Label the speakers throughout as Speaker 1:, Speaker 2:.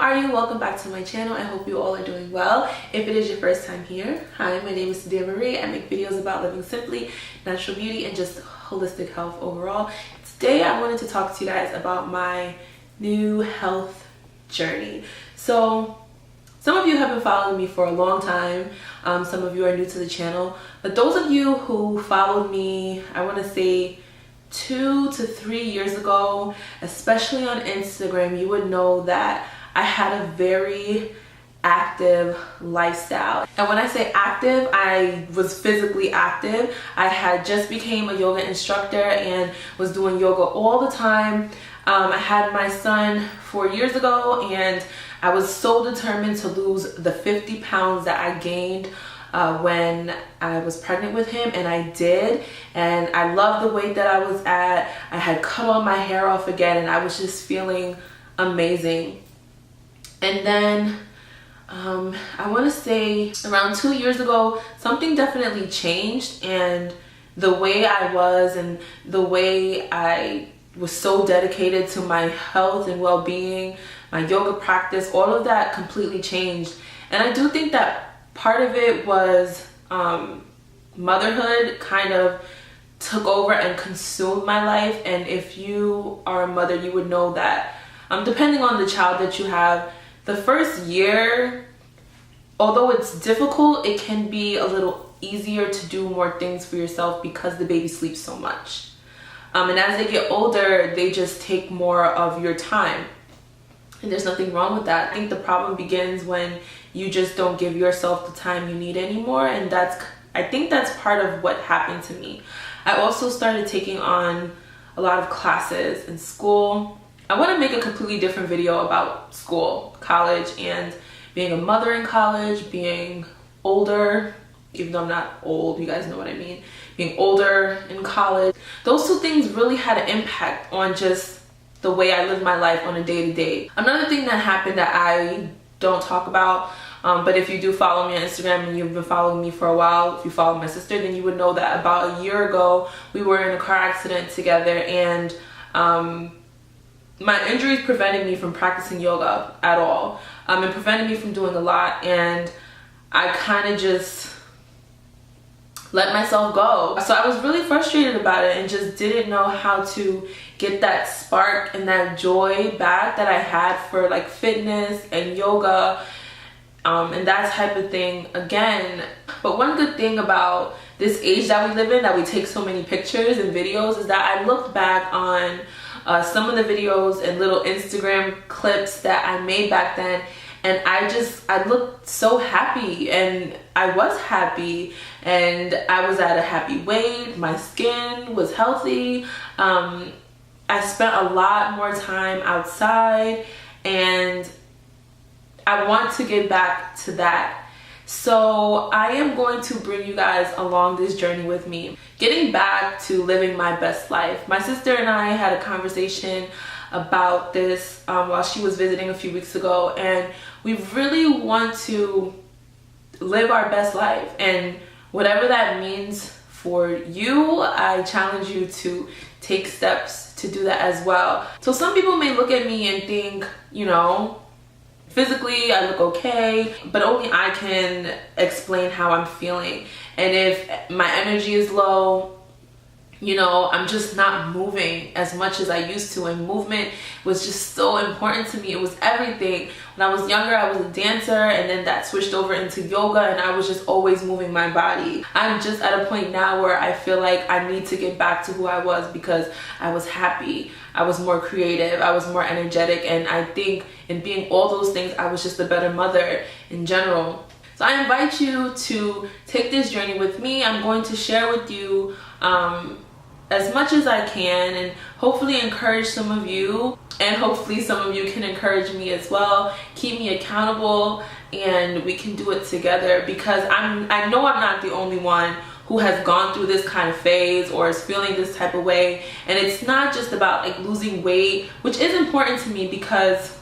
Speaker 1: are you? Welcome back to my channel. I hope you all are doing well. If it is your first time here, hi, my name is Sadiya. I make videos about living simply, natural beauty, and just holistic health overall. Today I wanted to talk to you guys about my new health journey. So some of you have been following me for a long time. Some of you are new to the channel, but those of you who followed me, I want to say 2 to 3 years ago, especially on Instagram, you would know that I had a very active lifestyle. And when I say active, I was physically active. I had just became a yoga instructor and was doing yoga all the time. I had my son 4 years ago, and I was so determined to lose the 50 pounds that I gained when I was pregnant with him, and I did. And I loved the weight that I was at. I had cut all my hair off again, and I was just feeling amazing. And then I want to say around 2 years ago, something definitely changed, and the way I was and the way I was so dedicated to my health and well-being, my yoga practice, all of that completely changed. And I do think that part of it was motherhood kind of took over and consumed my life. And if you are a mother, you would know that depending on the child that you have, the first year, although it's difficult, it can be a little easier to do more things for yourself because the baby sleeps so much. And as they get older, they just take more of your time. And there's nothing wrong with that. I think the problem begins when you just don't give yourself the time you need anymore. And I think that's part of what happened to me. I also started taking on a lot of classes in school. I want to make a completely different video about school, college, and being a mother in college, being older, even though I'm not old, you guys know what I mean, being older in college. Those two things really had an impact on just the way I live my life on a day-to-day. Another thing that happened that I don't talk about, but if you do follow me on Instagram and you've been following me for a while, if you follow my sister, then you would know that about a year ago, we were in a car accident together, and my injuries prevented me from practicing yoga at all. It prevented me from doing a lot, and I kind of just let myself go. So I was really frustrated about it and just didn't know how to get that spark and that joy back that I had for like fitness and yoga and that type of thing again. But one good thing about this age that we live in, that we take so many pictures and videos, is that I looked back on some of the videos and little Instagram clips that I made back then, and I looked so happy, and I was happy, and I was at a happy weight. My skin was healthy. I spent a lot more time outside, and I want to get back to that. So I am going to bring you guys along this journey with me, getting back to living my best life. My sister and I had a conversation about this while she was visiting a few weeks ago, and we really want to live our best life, and whatever that means for you, I challenge you to take steps to do that as well. So some people may look at me and think, you know, physically I look okay, but only I can explain how I'm feeling. And if my energy is low, you know, I'm just not moving as much as I used to, and movement was just so important to me. It was everything. When I was younger, I was a dancer, and then that switched over into yoga, and I was just always moving my body. I'm just at a point now where I feel like I need to get back to who I was, because I was happy, I was more creative, I was more energetic, and I think in being all those things, I was just a better mother in general. So I invite you to take this journey with me. I'm going to share with you as much as I can, and hopefully encourage some of you, and hopefully some of you can encourage me as well. Keep me accountable, and we can do it together, because I know I'm not the only one who has gone through this kind of phase or is feeling this type of way. And it's not just about like losing weight, which is important to me because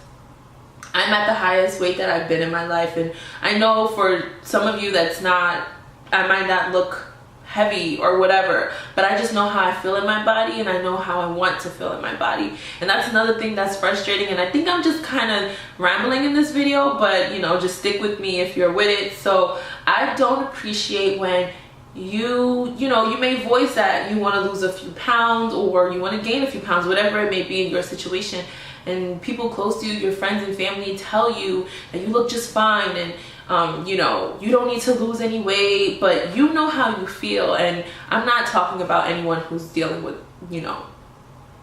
Speaker 1: I'm at the highest weight that I've been in my life, and I know for some of you that's not, I might not look heavy or whatever, but I just know how I feel in my body, and I know how I want to feel in my body. And that's another thing that's frustrating, and I think I'm just kind of rambling in this video, but you know, just stick with me if you're with it. So I don't appreciate when you know, you may voice that you want to lose a few pounds or you want to gain a few pounds, whatever it may be in your situation, and people close to you, your friends and family, tell you that you look just fine, and you know, you don't need to lose any weight, but you know how you feel. And I'm not talking about anyone who's dealing with, you know,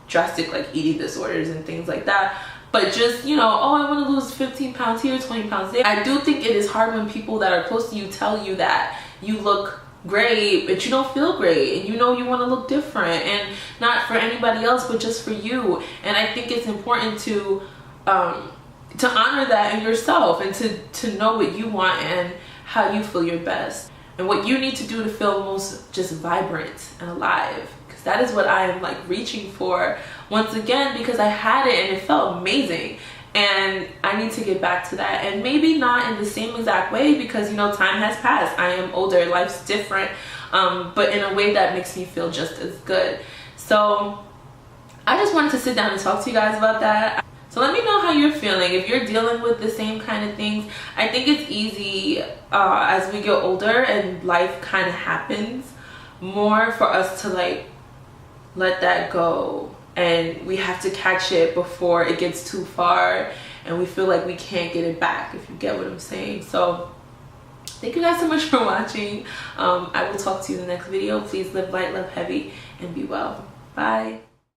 Speaker 1: drastic like eating disorders and things like that, but just, you know, oh, I want to lose 15 pounds here, 20 pounds there. I do think it is hard when people that are close to you tell you that you look great but you don't feel great, and you know you want to look different, and not for anybody else but just for you. And I think it's important to honor that in yourself, and to know what you want and how you feel your best, and what you need to do to feel most just vibrant and alive, because that is what I am like reaching for once again, because I had it and it felt amazing. And I need to get back to that, and maybe not in the same exact way, because you know, time has passed, I am older, life's different, but in a way that makes me feel just as good. So I just wanted to sit down and talk to you guys about that. So let me know how you're feeling, if you're dealing with the same kind of things. I think it's easy as we get older and life kind of happens more, for us to like let that go, and we have to catch it before it gets too far and we feel like we can't get it back, if you get what I'm saying. So thank you guys so much for watching. I will talk to you in the next video. Please live light, love heavy, and be well. Bye.